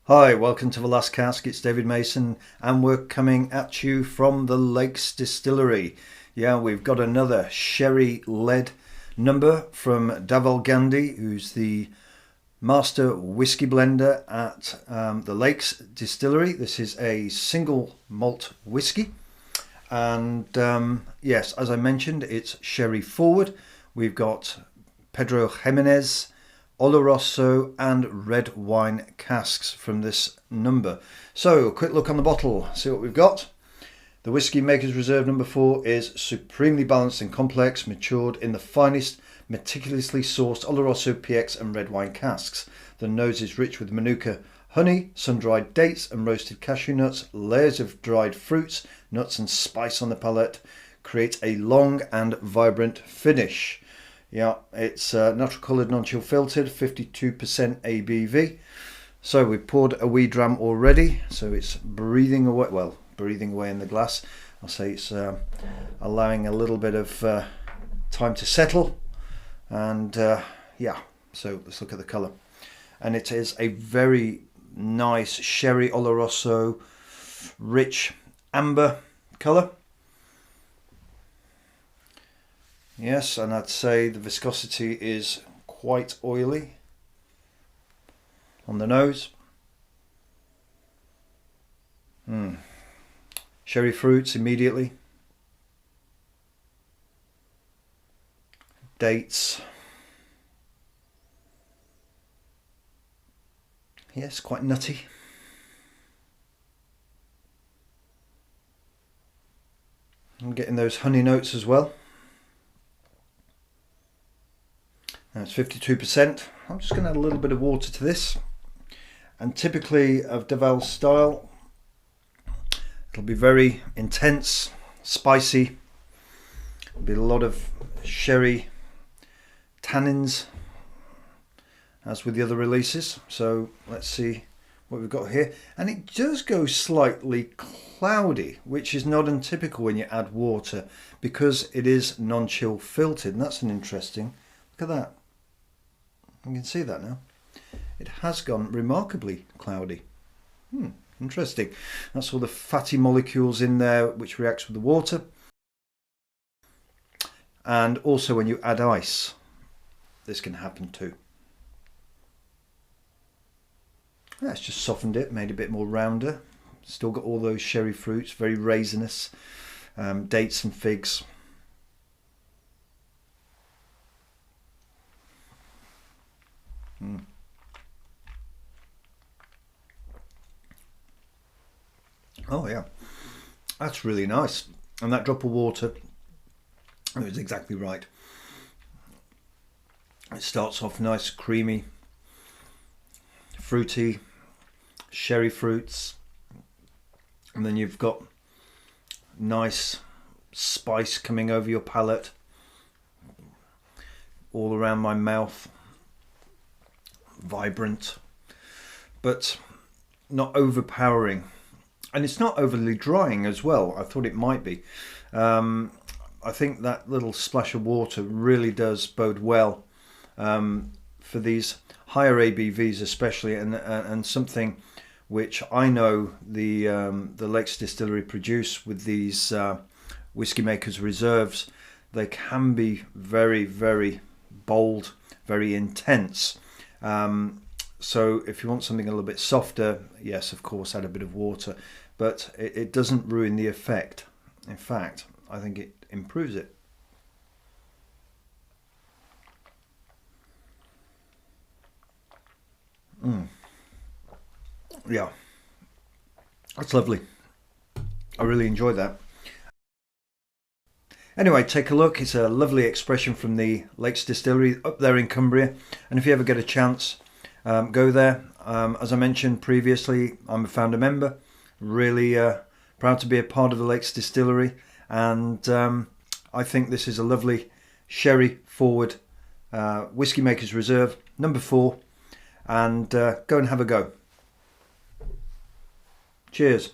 Hi, welcome to the last cask. It's David Mason and we're coming at you from the Lakes Distillery. Yeah, we've got another sherry led number from Dhavall Gandhi, who's the master whiskey blender at the Lakes Distillery. This is a single malt whiskey, and yes, as I mentioned, it's sherry forward. We've got Pedro Jimenez, Oloroso and red wine casks from this number. So, a quick look on the bottle, see what we've got. The Whiskymakers Reserve number 4 is supremely balanced and complex, matured in the finest, meticulously sourced Oloroso, PX and red wine casks. The nose is rich with Manuka honey, sun-dried dates and roasted cashew nuts. Layers of dried fruits, nuts and spice on the palate create a long and vibrant finish. Yeah, it's natural coloured, non-chill filtered, 52% ABV. So we poured a wee dram already, so it's breathing away, well, breathing away in the glass. I'll say it's allowing a little bit of time to settle. And yeah, so let's look at the colour. And it is a very nice sherry Oloroso, rich amber colour. Yes, and I'd say the viscosity is quite oily on the nose. Sherry fruits immediately. Dates. Yes, quite nutty. I'm getting those honey notes as well. Now it's 52%. I'm just going to add a little bit of water to this. And typically of Dhavall's style, it'll be very intense, spicy. There'll be a lot of sherry tannins, as with the other releases. So let's see what we've got here. And it does go slightly cloudy, which is not untypical when you add water because it is non-chill filtered. And that's an interesting, look at that. You can see that now. It has gone remarkably cloudy. Interesting. That's all the fatty molecules in there which reacts with the water. And also when you add ice, this can happen too. That's just softened it, made it a bit more rounder. Still got all those sherry fruits, very raisinous, dates and figs. Oh yeah, that's really nice. And that drop of water, it was exactly right. It starts off nice, creamy, fruity, sherry fruits, and then you've got nice spice coming over your palate, all around my mouth. Vibrant, but not overpowering, and it's not overly drying as well. I thought it might be. I think that little splash of water really does bode well for these higher ABVs especially, and something which I know the Lakes Distillery produce with these Whiskymakers Reserves. They can be very, very bold, very intense. So if you want something a little bit softer, yes, of course, add a bit of water, but it doesn't ruin the effect. In fact, I think it improves it. Yeah, that's lovely. I really enjoyed that. Anyway, take a look. It's a lovely expression from the Lakes Distillery up there in Cumbria. And if you ever get a chance, go there. As I mentioned previously, I'm a founder member. Really proud to be a part of the Lakes Distillery. And I think this is a lovely sherry forward Whiskymakers Reserve number 4. And go and have a go. Cheers.